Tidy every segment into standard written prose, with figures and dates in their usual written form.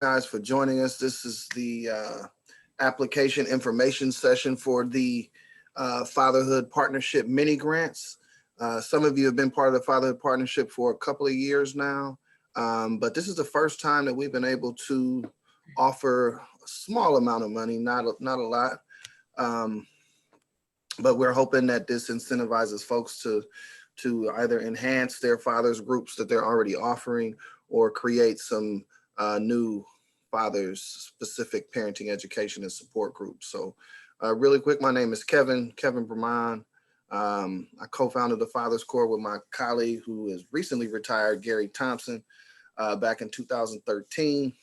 guys for joining us. This is the application information session for the Fatherhood Partnership mini grants. Some of you have been part of the Fatherhood Partnership for a couple of years now, but this is the first time that we've been able to offer a small amount of money, not a lot, um, but we're hoping that this incentivizes folks to either enhance their fathers groups that they're already offering or create some new fathers specific parenting education and support groups. So really quick, my name is Kevin Brahman. I co-founded the Fathers Corps with my colleague who is recently retired, Gary Thompson, back in 2013.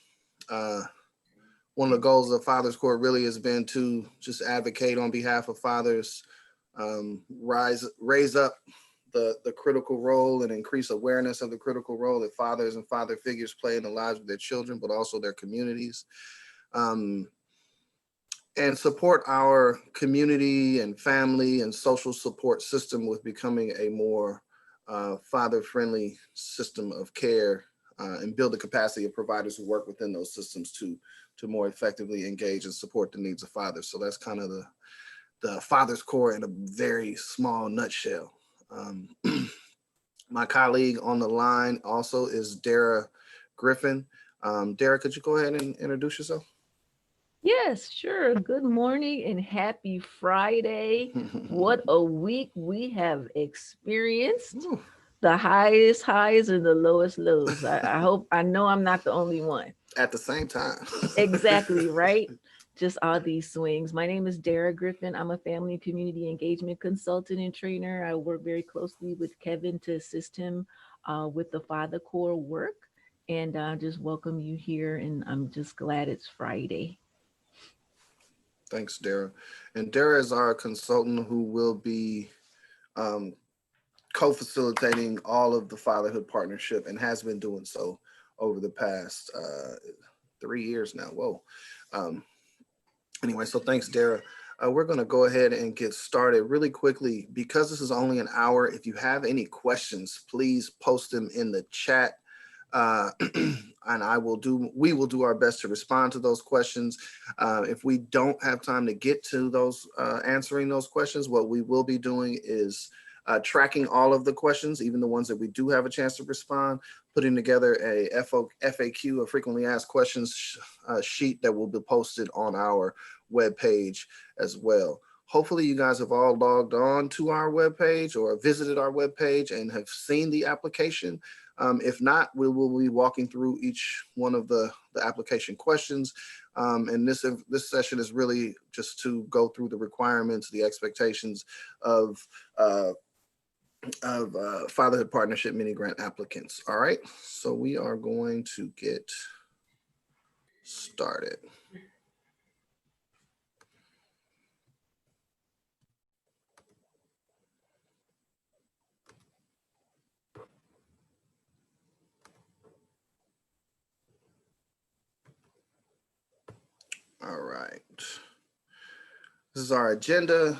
Uh, One of the goals of the Fathers Corps really has been to just advocate on behalf of fathers, raise up the critical role and increase awareness of the critical role that fathers and father figures play in the lives of their children, but also their communities. Um, and support our community and family and social support system with becoming a more father-friendly system of care, and build the capacity of providers who work within those systems to more effectively engage and support the needs of fathers. So that's kind of the Father's Corps in a very small nutshell. Um, my colleague on the line also is Dara Griffin. Dara, could you go ahead and introduce yourself? Yes, sure. Good morning and happy Friday. What a week we have experienced. The highest highs and the lowest lows. I know I'm not the only one. At the same time. Exactly, right? Just all these swings. My name is Dara Griffin. I'm a family and community engagement consultant and trainer. I work very closely with Kevin to assist him with the Father Core work. And I just welcome you here. And I'm just glad it's Friday. Thanks, Dara. And Dara is our consultant who will be um, co-facilitating all of the fatherhood partnership and has been doing so over the past 3 years now. Whoa. Um, anyway, so thanks, Dara. We're going to go ahead and get started really quickly. Because this is only an hour, if you have any questions, please post them in the chat. And we will do our best to respond to those questions. If we don't have time to get to those, answering those questions, what we will be doing is tracking all of the questions, even the ones that we do have a chance to respond, putting together a FAQ, a frequently asked questions sheet that will be posted on our webpage as well. Hopefully you guys have all logged on to our webpage or visited our webpage and have seen the application. If not, we will be walking through each one of the application questions. And this session is really just to go through the requirements, the expectations of uh, Fatherhood Partnership mini grant applicants. All right, so we are going to get started. All right. This is our agenda.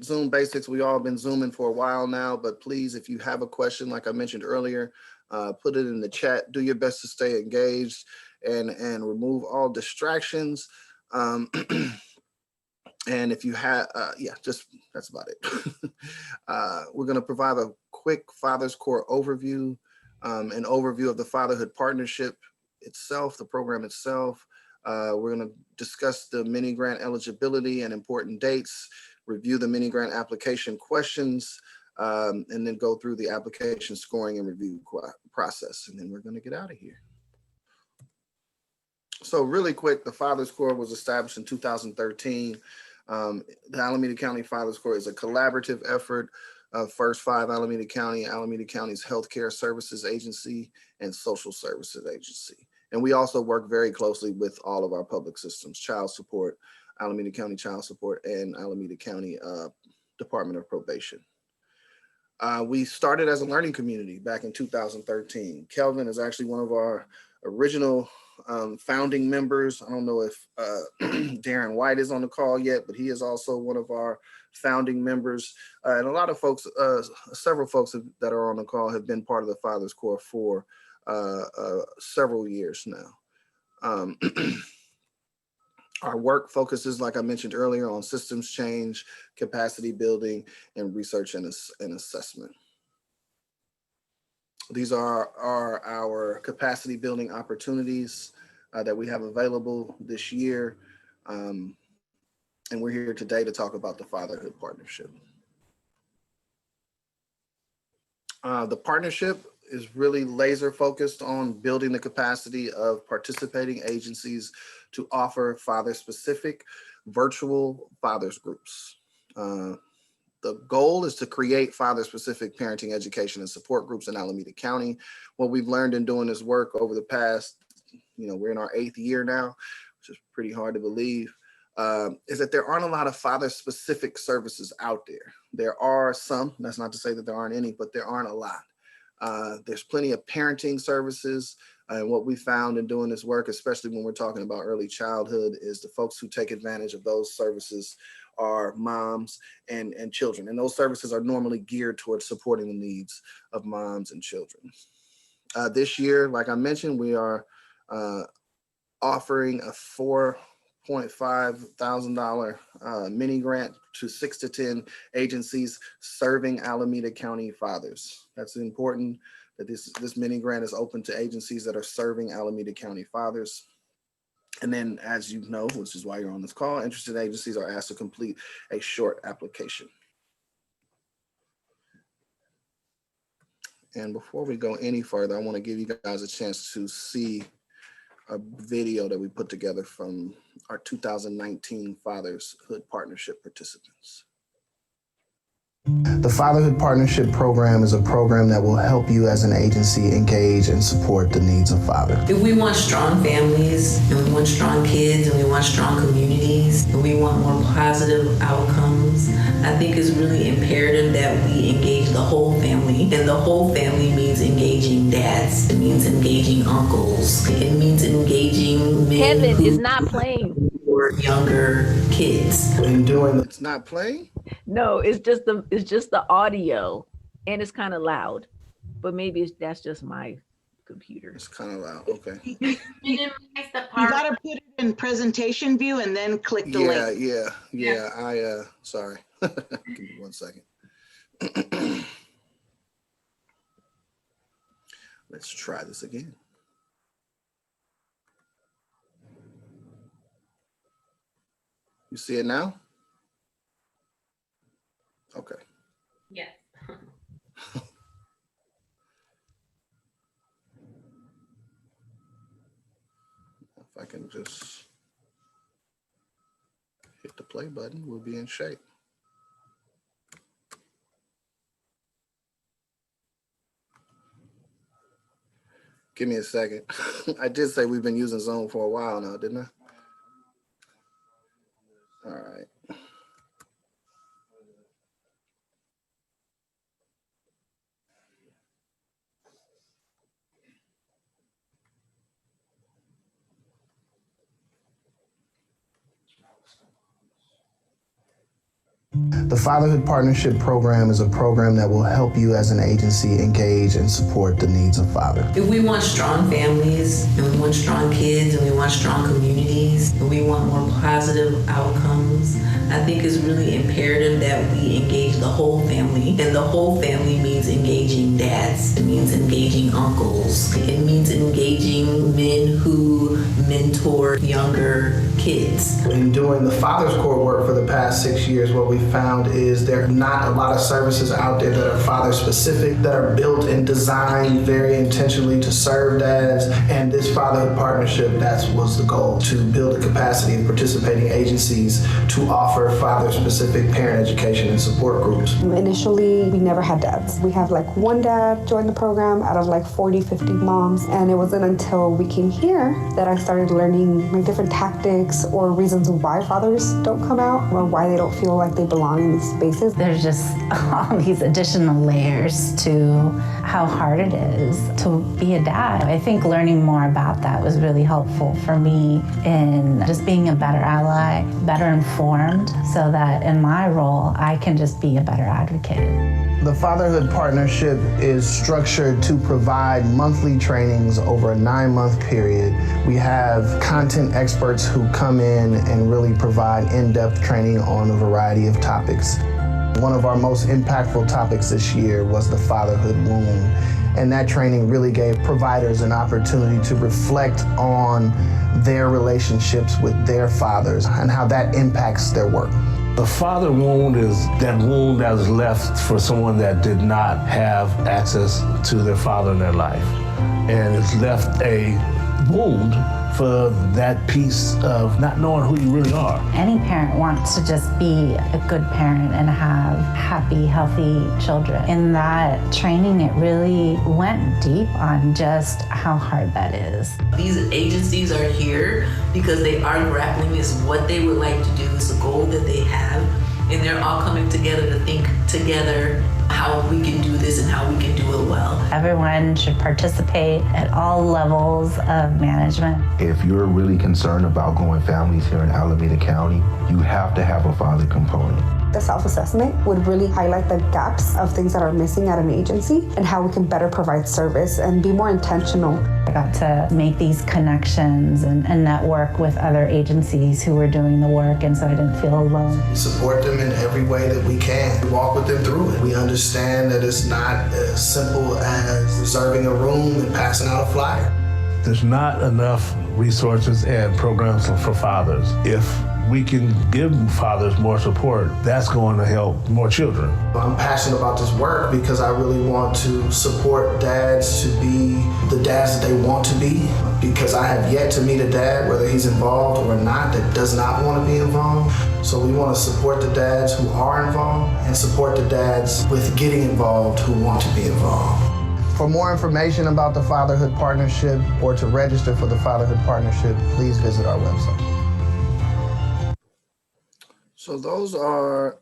Zoom basics. We all been Zooming for a while now, but please, if you have a question, like I mentioned earlier, put it in the chat. Do your best to stay engaged and remove all distractions. Um, and if you have, yeah, just that's about it. We're going to provide a quick Father's Core overview, an overview of the Fatherhood Partnership itself, the program itself. We're going to discuss the mini grant eligibility and important dates, review the mini grant application questions, and then go through the application scoring and review process. And then we're going to get out of here. So really quick, the Fathers Corps was established in 2013. The Alameda County Fathers Corps is a collaborative effort of First Five Alameda County, Alameda County's Healthcare Services Agency, and Social Services Agency. And we also work very closely with all of our public systems, child support, Alameda County Child Support, and Alameda County Department of Probation. We started as a learning community back in 2013. Kelvin is actually one of our original founding members. I don't know if Darren White is on the call yet, but he is also one of our founding members. And a lot of folks, several folks that are on the call have been part of the Fathers Corps for several years now. Um, our work focuses, like I mentioned earlier, on systems change, capacity building, and research and assessment. These are our capacity building opportunities that we have available this year. And we're here today to talk about the Fatherhood Partnership. The partnership is really laser focused on building the capacity of participating agencies to offer father-specific virtual fathers groups. The goal is to create father-specific parenting education and support groups in Alameda County. What we've learned in doing this work over the past, we're in our 8th year now, which is pretty hard to believe, is that there aren't a lot of father-specific services out there. There are some, that's not to say that there aren't any, but there aren't a lot. There's plenty of parenting services. And what we found in doing this work, especially when we're talking about early childhood, is the folks who take advantage of those services are moms and children. And those services are normally geared towards supporting the needs of moms and children. This year, like I mentioned, we are offering a $4,500 mini grant to 6 to 10 agencies serving Alameda County fathers. That's important that this mini grant is open to agencies that are serving Alameda County fathers. And then, as you know, which is why you're on this call, interested agencies are asked to complete a short application. And before we go any further, I want to give you guys a chance to see a video that we put together from our 2019 Fatherhood Partnership participants. The Fatherhood Partnership Program is a program that will help you as an agency engage and support the needs of fathers. If we want strong families, and we want strong kids, and we want strong communities, and we want more positive outcomes, I think it's really imperative that we engage the whole family. And the whole family means engaging dads. It means engaging uncles. It means engaging men. Kevin is not playing. Or younger kids. In doing it's not playing? No, it's just the audio, and it's kind of loud, but maybe that's just my computer. It's kind of loud. Okay. You gotta put it in presentation view and then click the link. Yeah. Sorry. Give me 1 second. Let's try this again. You see it now? Okay. Yes. If I can just hit the play button, we'll be in shape. Give me a second. I did say we've been using Zoom for a while now, didn't I? All right. The Fatherhood Partnership Program is a program that will help you as an agency engage and support the needs of fathers. If we want strong families, and we want strong kids, and we want strong communities, and we want more positive outcomes, I think it's really imperative that we engage the whole family. And the whole family means engaging dads. It means engaging uncles. It means engaging men who mentor younger kids. In doing the Father's Court work for the past 6 years, what we found is there are not a lot of services out there that are father specific, that are built and designed very intentionally to serve dads. And this Fatherhood Partnership, that was the goal, to build the capacity of participating agencies to offer father specific parent education and support groups. Initially, we never had dads. We have like one dad join the program out of like 40, 50 moms. And it wasn't until we came here that I started learning like different tactics or reasons why fathers don't come out or why they don't feel like they belong in these spaces. There's just all these additional layers to how hard it is to be a dad. I think learning more about that was really helpful for me in just being a better ally, better informed, so that in my role, I can just be a better advocate. The Fatherhood Partnership is structured to provide monthly trainings over a 9-month period. We have content experts who come in and really provide in-depth training on a variety of topics. One of our most impactful topics this year was the fatherhood wound, and that training really gave providers an opportunity to reflect on their relationships with their fathers and how that impacts their work. The father wound is that wound that was left for someone that did not have access to their father in their life. And it's left a wound for that piece of not knowing who you really are. Any parent wants to just be a good parent and have happy, healthy children. In that training, it really went deep on just how hard that is. These agencies are here because they are grappling with what they would like to do. It's a goal that they have, and they're all coming together to think together how we can do this and how we can do it well. Everyone should participate at all levels of management. If you're really concerned about growing families here in Alameda County, you have to have a father component. The self-assessment would really highlight the gaps of things that are missing at an agency and how we can better provide service and be more intentional. I got to make these connections and network with other agencies who were doing the work, and so I didn't feel alone. We support them in every way that we can. We walk with them through it. We understand that it's not as simple as reserving a room and passing out a flyer. There's not enough resources and programs for fathers. If we can give fathers more support, that's going to help more children. I'm passionate about this work because I really want to support dads to be the dads that they want to be, because I have yet to meet a dad, whether he's involved or not, that does not want to be involved. So we want to support the dads who are involved and support the dads with getting involved who want to be involved. For more information about the Fatherhood Partnership or to register for the Fatherhood Partnership, please visit our website. So those are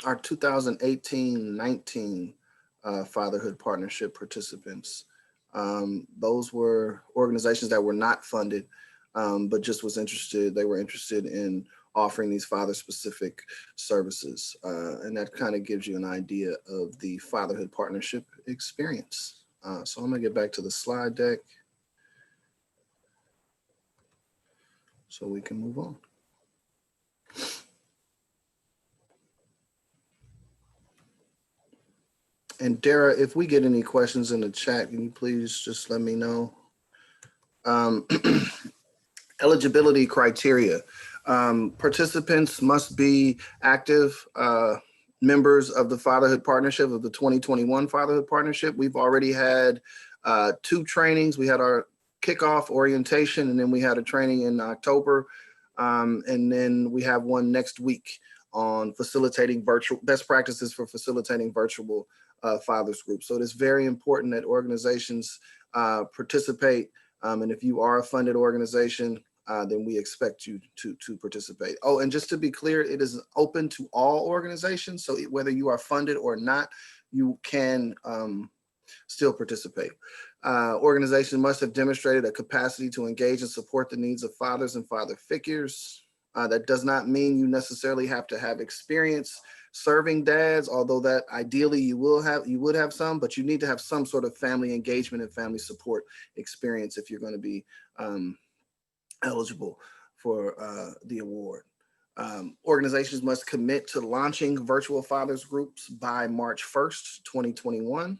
our 2018-19 Fatherhood Partnership participants. Those were organizations that were not funded, but just they were interested in offering these father-specific services. And that kind of gives you an idea of the Fatherhood Partnership experience. So I'm gonna get back to the slide deck so we can move on. And Dara, if we get any questions in the chat, can you please just let me know? Eligibility criteria. Participants must be active members of the Fatherhood Partnership, of the 2021 Fatherhood Partnership. We've already had 2 trainings. We had our kickoff orientation, and then we had a training in October. And then we have one next week on facilitating best practices for facilitating virtual fathers groups. So it is very important that organizations participate. And if you are a funded organization, then we expect you to participate. Oh, and just to be clear, it is open to all organizations. So whether you are funded or not, you can still participate. Organizations must have demonstrated a capacity to engage and support the needs of fathers and father figures. That does not mean you necessarily have to have experience serving dads, although that ideally you would have some, but you need to have some sort of family engagement and family support experience if you're going to be eligible for the award. Organizations must commit to launching virtual fathers groups by March 1st, 2021.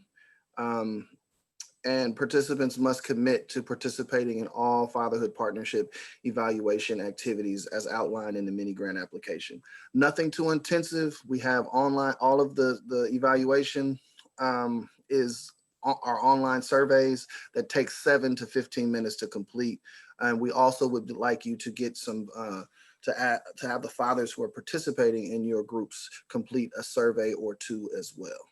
And participants must commit to participating in all Fatherhood Partnership evaluation activities as outlined in the mini grant application. Nothing too intensive. We have online, all of the evaluation is our online surveys that take 7 to 15 minutes to complete. And we also would like you to get some, to have the fathers who are participating in your groups complete a survey or 2 as well.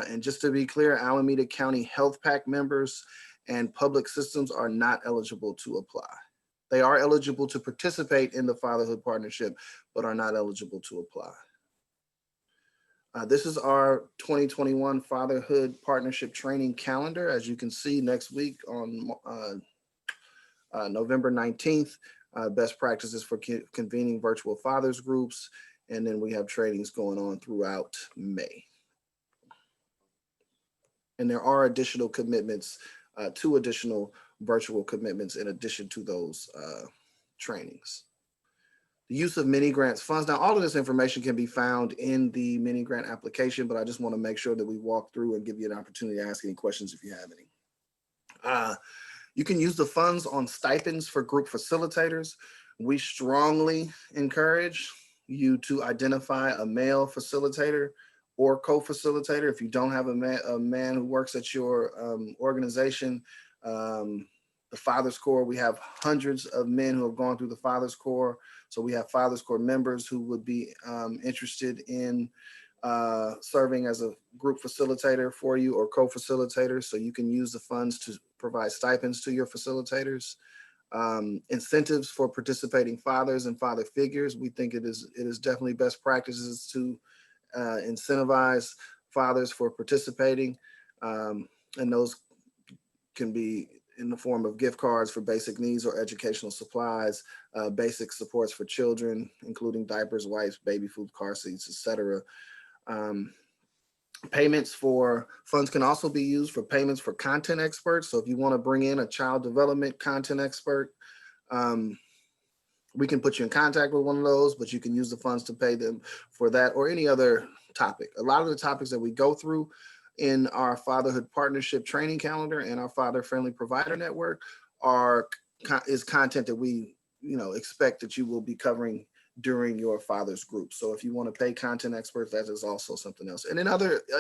And just to be clear, Alameda County Health Pack members and public systems are not eligible to apply. They are eligible to participate in the Fatherhood Partnership, but are not eligible to apply. This is our 2021 Fatherhood Partnership training calendar. As you can see, next week on November 19th, best practices for convening virtual fathers groups. And then we have trainings going on throughout May. And there are additional commitments, 2 additional virtual commitments in addition to those trainings. The use of mini grants funds. Now, all of this information can be found in the mini grant application, but I just want to make sure that we walk through and give you an opportunity to ask any questions if you have any. You can use the funds on stipends for group facilitators. We strongly encourage you to identify a male facilitator or co-facilitator. If you don't have a man who works at your organization, the Fathers Corps, we have hundreds of men who have gone through the Fathers Corps. So we have Fathers Corps members who would be interested in serving as a group facilitator for you or co-facilitator. So you can use the funds to provide stipends to your facilitators. Incentives for participating fathers and father figures. We think it is definitely best practices to incentivize fathers for participating. And those can be in the form of gift cards for basic needs or educational supplies, basic supports for children, including diapers, wipes, baby food, car seats, etc. Payments for funds can also be used for payments for content experts. So if you want to bring in a child development content expert, we can put you in contact with one of those, but you can use the funds to pay them for that or any other topic. A lot of the topics that we go through in our Fatherhood Partnership training calendar and our Father Friendly Provider Network is content that we expect that you will be covering during your father's group. So if you want to pay content experts, that is also something else. And then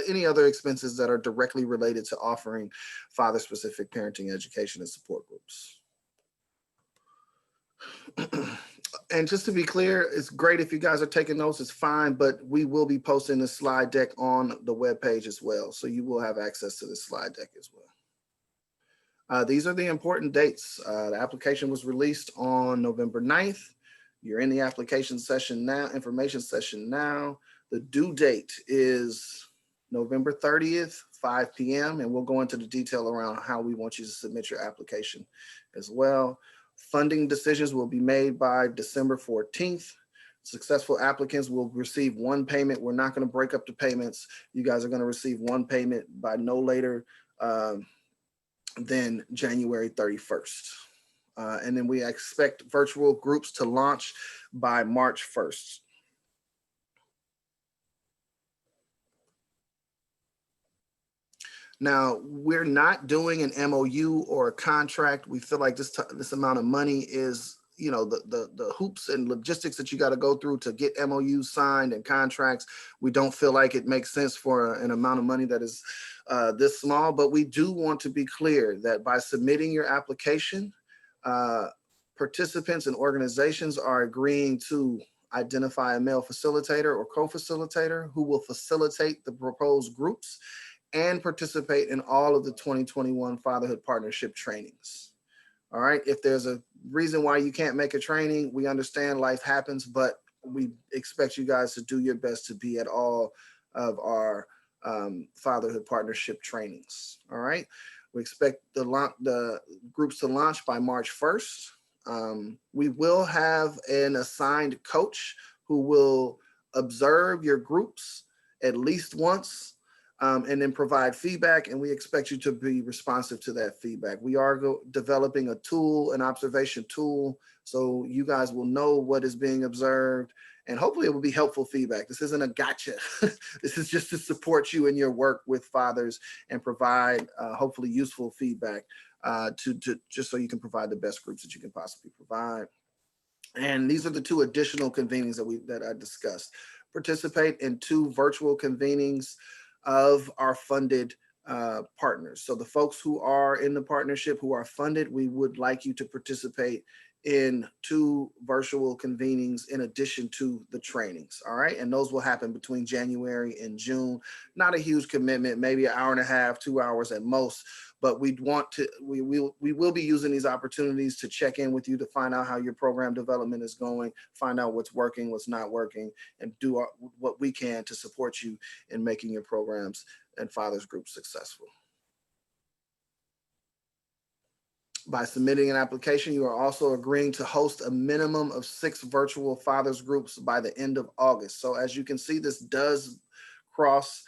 any other expenses that are directly related to offering father-specific parenting education and support groups. And just to be clear, it's great if you guys are taking notes, it's fine, but we will be posting the slide deck on the webpage as well. So you will have access to the slide deck as well. These are the important dates. The application was released on November 9th. You're in the application session now, information session now. The due date is November 30th, 5 p.m. And we'll go into the detail around how we want you to submit your application as well. Funding decisions will be made by December 14th. Successful applicants will receive one payment. We're not going to break up the payments. You guys are going to receive one payment by no later than January 31st. And then we expect virtual groups to launch by March 1st. Now, we're not doing an MOU or a contract. We feel like this amount of money is, the hoops and logistics that you got to go through to get MOUs signed and contracts. We don't feel like it makes sense for an amount of money that is this small, but we do want to be clear that by submitting your application, participants and organizations are agreeing to identify a male facilitator or co-facilitator who will facilitate the proposed groups and participate in all of the 2021 Fatherhood Partnership trainings. All right, if there's a reason why you can't make a training, we understand life happens, but we expect you guys to do your best to be at all of our Fatherhood Partnership trainings. All right, we expect the groups to launch by March 1st. We will have an assigned coach who will observe your groups at least once and then provide feedback, and we expect you to be responsive to that feedback. We are developing a tool, an observation tool, so you guys will know what is being observed, and hopefully it will be helpful feedback. This isn't a gotcha. This is just to support you in your work with fathers and provide hopefully useful feedback just so you can provide the best groups that you can possibly provide. And these are the 2 additional convenings that I discussed. Participate in 2 virtual convenings of our funded partners. So the folks who are in the partnership who are funded, we would like you to participate in 2 virtual convenings in addition to the trainings. All right, and those will happen between January and June. Not a huge commitment, maybe an hour and a half, 2 hours at most, but we will be using these opportunities to check in with you to find out how your program development is going, find out what's working, what's not working, and do what we can to support you in making your programs and fathers groups successful. By submitting an application, you are also agreeing to host a minimum of 6 virtual fathers groups by the end of August. So as you can see, this does cross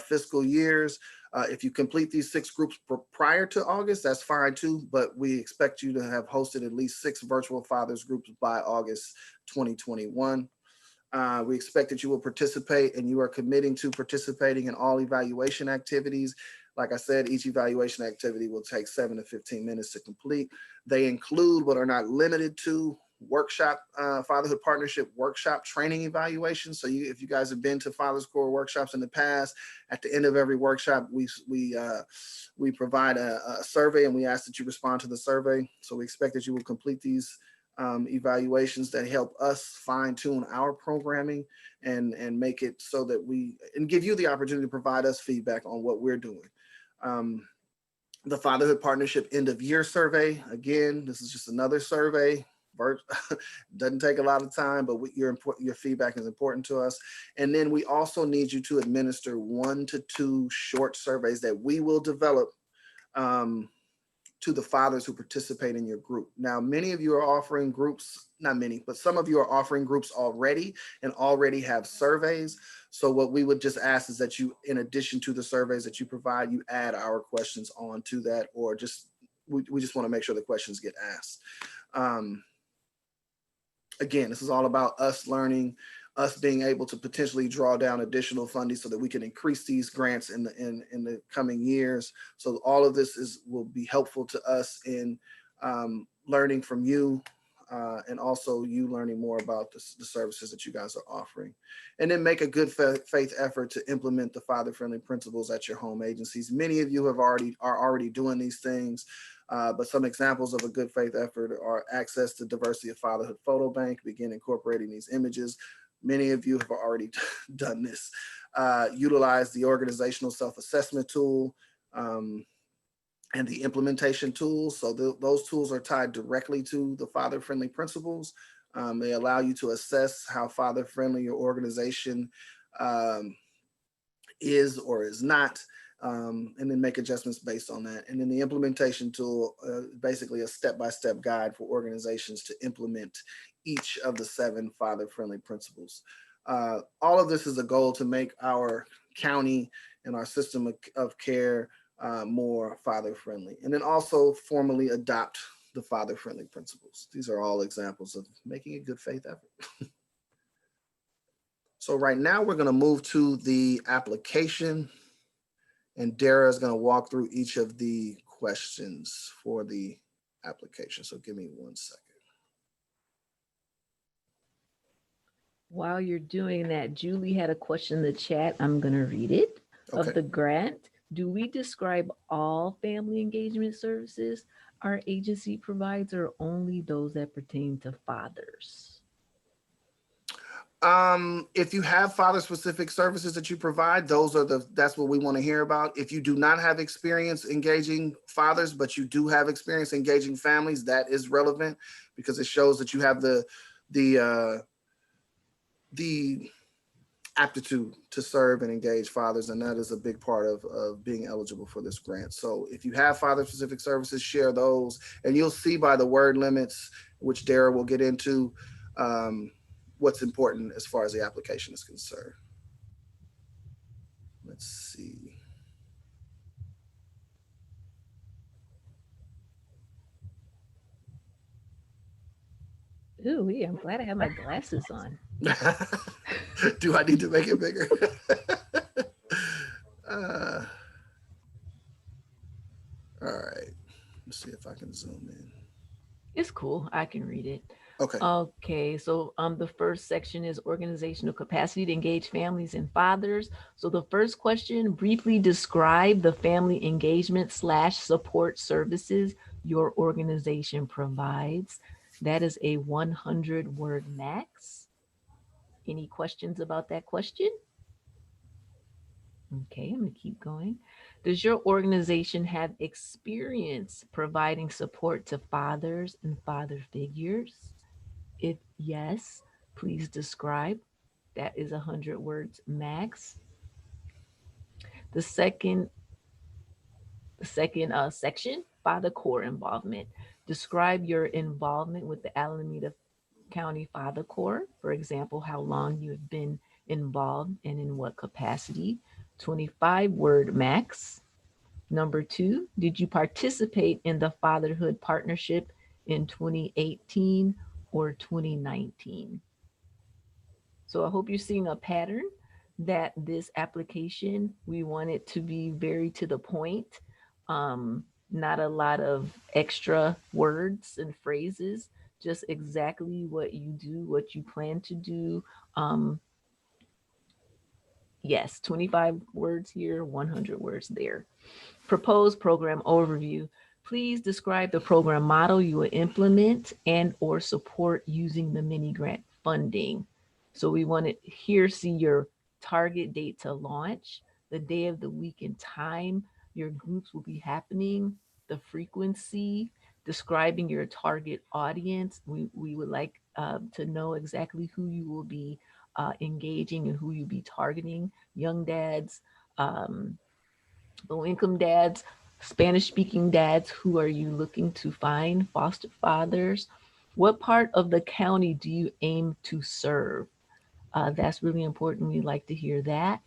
fiscal years. If you complete these 6 groups prior to August, that's fine too, but we expect you to have hosted at least 6 virtual fathers groups by August 2021. We expect that you will participate, and you are committing to participating in all evaluation activities. Like I said, each evaluation activity will take 7 to 15 minutes to complete. They include, but are not limited to, workshop, fatherhood partnership workshop training evaluation. So if you guys have been to Fathers Core workshops in the past, at the end of every workshop, we provide a survey, and we ask that you respond to the survey. So we expect that you will complete these evaluations that help us fine tune our programming and make it so that and give you the opportunity to provide us feedback on what we're doing. The Fatherhood Partnership end of year survey, again, this is just another survey. Doesn't take a lot of time, but your feedback is important to us. And then we also need you to administer 1 to 2 short surveys that we will develop to the fathers who participate in your group. Now, many of you are offering groups, not many, but some of you are offering groups already and already have surveys. So what we would just ask is that you, in addition to the surveys that you provide, you add our questions on to that, or we just want to make sure the questions get asked. Again, this is all about us learning, us being able to potentially draw down additional funding so that we can increase these grants in the coming years. So all of this will be helpful to us in learning from you, and also you learning more about the services that you guys are offering. And then make a good faith effort to implement the father-friendly principles at your home agencies. Many of you are already doing these things. But some examples of a good faith effort are access to diversity of fatherhood photo bank, begin incorporating these images. Many of you have already done this. Utilize the organizational self-assessment tool and the implementation tools. So those tools are tied directly to the father-friendly principles. They allow you to assess how father-friendly your organization is or is not. And then make adjustments based on that. And then the implementation tool, basically a step-by-step guide for organizations to implement each of the 7 father-friendly principles. All of this is a goal to make our county and our system of care more father-friendly. And then also formally adopt the father-friendly principles. These are all examples of making a good faith effort. So right now we're going to move to the application. And Dara is going to walk through each of the questions for the application. So give me 1 second. While you're doing that, Julie had a question in the chat. I'm going to read it. Okay. Of the grant, do we describe all family engagement services our agency provides, or only those that pertain to fathers? If you have father-specific services that you provide, that's what we want to hear about. If you do not have experience engaging fathers, but you do have experience engaging families, that is relevant because it shows that you have the aptitude to serve and engage fathers, and that is a big part of being eligible for this grant. So if you have father-specific services, share those, and you'll see by the word limits, which Dara will get into, what's important as far as the application is concerned. Let's see. Ooh, I'm glad I have my glasses on. Do I need to make it bigger? All right. Let's see if I can zoom in. It's cool. I can read it. Okay. Okay, so the first section is organizational capacity to engage families and fathers. So the first question, briefly describe the family engagement / support services your organization provides. That is a 100-word max. Any questions about that question? Okay, I'm gonna keep going. Does your organization have experience providing support to fathers and father figures? If yes, please describe. That is 100 words max. The second section, Father Core involvement. Describe your involvement with the Alameda County Father Core. For example, how long you have been involved and in what capacity. 25-word max. Number 2, did you participate in the Fatherhood Partnership in 2018 or 2019? So I hope you're seeing a pattern that this application, we want it to be very to the point, not a lot of extra words and phrases, just exactly what you do, what you plan to do. Um, yes, 25 words here, 100 words there. Proposed program overview. Please describe the program model you will implement and or support using the mini grant funding. So we want to here see your target date to launch, the day of the week and time your groups will be happening, the frequency, describing your target audience. We would like to know exactly who you will be engaging and who you'll be targeting, young dads, low income dads, Spanish speaking dads. Who are you looking to find? Foster fathers. What part of the county do you aim to serve? That's really important. We'd like to hear that.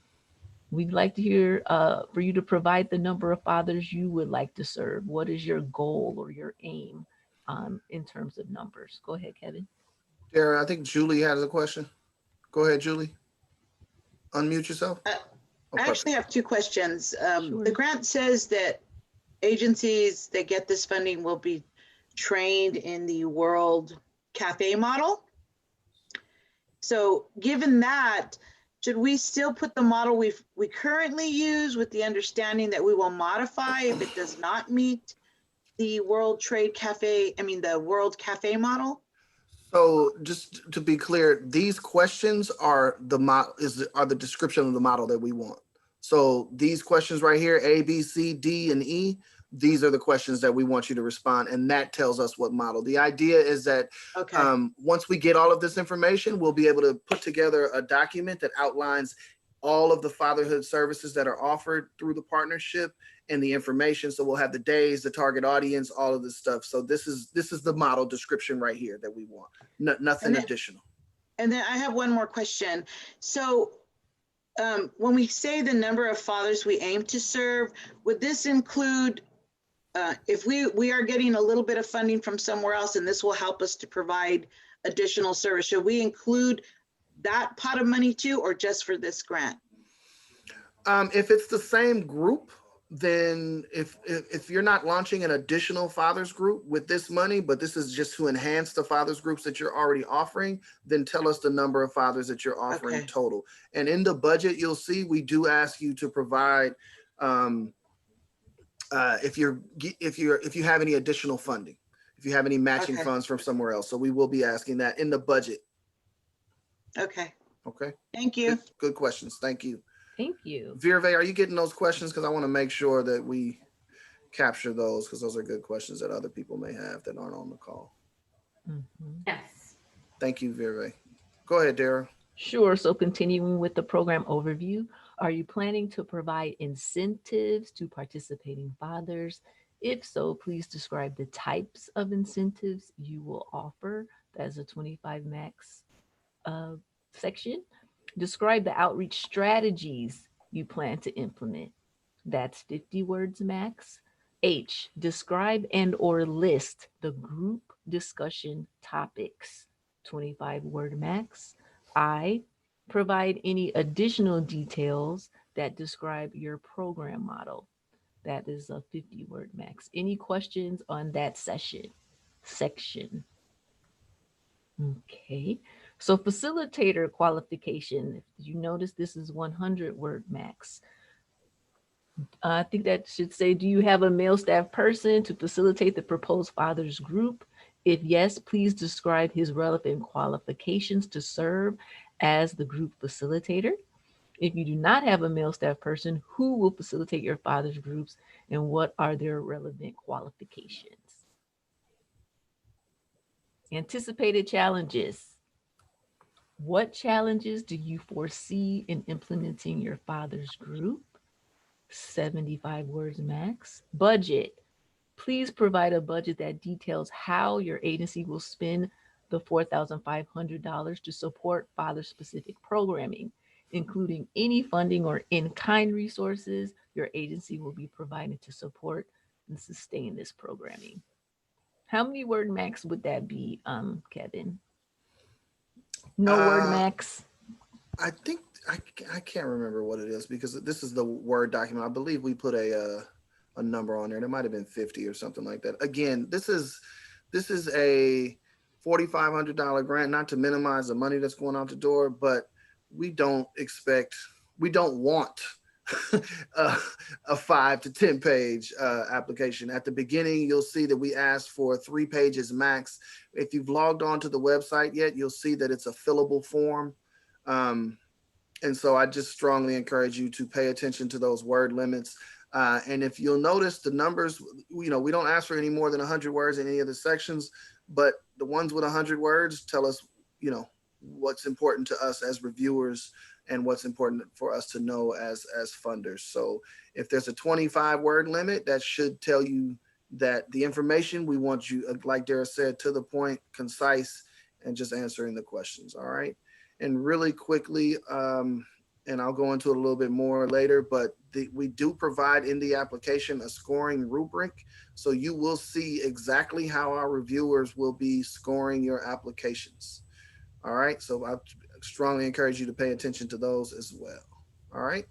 We'd like to hear for you to provide the number of fathers you would like to serve. What is your goal or your aim in terms of numbers? Go ahead, Kevin. Darren, I think Julie has a question. Go ahead, Julie. Unmute yourself. I actually have two questions. Sure. The grant says that agencies that get this funding will be trained in the World Cafe model. So given that, should we still put the model we currently use with the understanding that we will modify if it does not meet the World Cafe model? So just to be clear, these questions are the description of the model that we want. So these questions right here, A, B, C, D, and E, these are the questions that we want you to respond, and that tells us what model. The idea is that once we get all of this information, we'll be able to put together a document that outlines all of the fatherhood services that are offered through the partnership and the information. So we'll have the days, the target audience, all of this stuff. So this is the model description right here that we want. Nothing additional. And then I have one more question. So when we say the number of fathers we aim to serve, would this include if we are getting a little bit of funding from somewhere else and this will help us to provide additional service, should we include that pot of money too, or just for this grant? If it's the same group, then if you're not launching an additional fathers group with this money, but this is just to enhance the fathers groups that you're already offering, then tell us the number of fathers that you're offering total. And in the budget, you'll see we do ask you to provide if you have any additional funding, if you have any matching funds from somewhere else. So we will be asking that in the budget. Okay. Okay. Thank you. Good questions. Thank you. Thank you. Virve, are you getting those questions? Because I want to make sure that we capture those, because those are good questions that other people may have that aren't on the call. Mm-hmm. Yes. Thank you, Virve. Go ahead, Dara. Sure. So continuing with the program overview, are you planning to provide incentives to participating fathers? If so, please describe the types of incentives you will offer. That's a 25 max section. Describe the outreach strategies you plan to implement. That's 50 words max. H, describe and or list the group discussion topics. 25-word max. I, provide any additional details that describe your program model. That is a 50-word max. Any questions on that section? Okay. So facilitator qualification, if you notice this is 100-word max. I think that should say, do you have a male staff person to facilitate the proposed fathers group? If yes, please describe his relevant qualifications to serve as the group facilitator. If you do not have a male staff person, who will facilitate your fathers groups and what are their relevant qualifications? Anticipated challenges. What challenges do you foresee in implementing your fathers group? 75 words max. Budget. Please provide a budget that details how your agency will spend the $4,500 to support father-specific programming. including any funding or in-kind resources your agency will be providing to support and sustain this programming. How many word max would that be, Kevin? No word max? I think I can't remember what it is because this is the Word document. I believe we put a number on there. It might have been 50 or something like that. Again, this is a $4,500 grant, not to minimize the money that's going out the door, but we don't want a 5 to 10 page application. At the beginning, you'll see that we asked for 3 pages max. If you've logged on to the website yet, you'll see that it's a fillable form. And so I just strongly encourage you to pay attention to those word limits. And if you'll notice the numbers, we don't ask for any more than 100 words in any of the sections, but the ones with 100 words tell us, what's important to us as reviewers and what's important for us to know as funders. So if there's a 25 word limit, that should tell you that the information we want you, like Dara said, to the point, concise, and just answering the questions. All right. And really quickly, and I'll go into it a little bit more later, but we do provide in the application a scoring rubric. So you will see exactly how our reviewers will be scoring your applications. All right. So I strongly encourage you to pay attention to those as well. All right.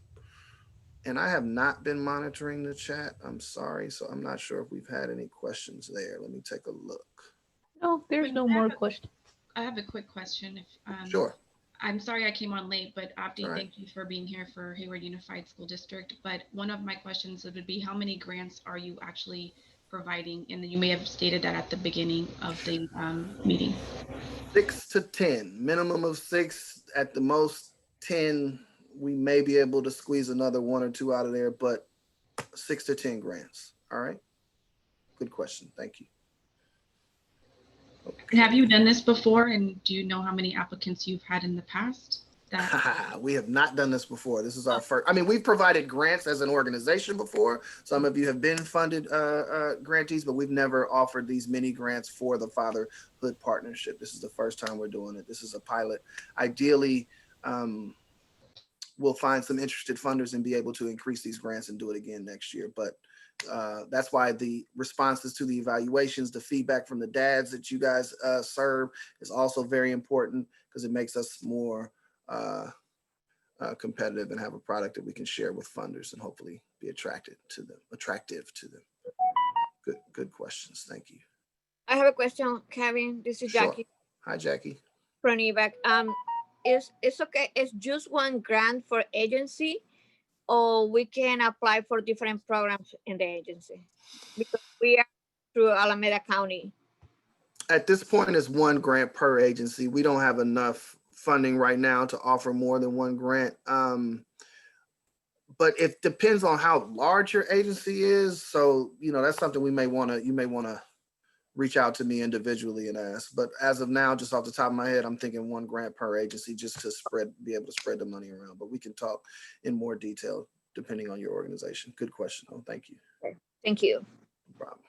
And I have not been monitoring the chat. I'm sorry. So I'm not sure if we've had any questions there. Let me take a look. No, there's no more questions. I have a quick question. Sure. I'm sorry I came on late, but Abdi, Right. thank you for being here for Hayward Unified School District. But one of my questions would be, how many grants are you actually providing? And you may have stated that at the beginning of the meeting. 6 to 10, minimum of 6, at the most 10. We may be able to squeeze another 1 or 2 out of there, but 6 to 10 grants. All right. Good question. Thank you. Okay. Have you done this before? And do you know how many applicants you've had in the past? We have not done this before. This is our first. I mean, we've provided grants as an organization before. Some of you have been funded grantees, but we've never offered these mini grants for the Fatherhood Partnership. This is the first time we're doing it. This is a pilot. Ideally, we'll find some interested funders and be able to increase these grants and do it again next year. But that's why the responses to the evaluations, the feedback from the dads that you guys serve is also very important, because it makes us more competitive and have a product that we can share with funders and hopefully be attractive to them. Good questions. Thank you. I have a question, Kevin. This is Jackie. Hi, Jackie. From EVAC. It's okay. It's just one grant for agency, or we can apply for different programs in the agency, because we are through Alameda County. At this point, it's one grant per agency. We don't have enough funding right now to offer more than one grant. But it depends on how large your agency is. So, that's something you may want to reach out to me individually and ask. But as of now, just off the top of my head, I'm thinking one grant per agency, just to be able to spread the money around. But we can talk in more detail depending on your organization. Good question. Oh, thank you. Thank you. No problem.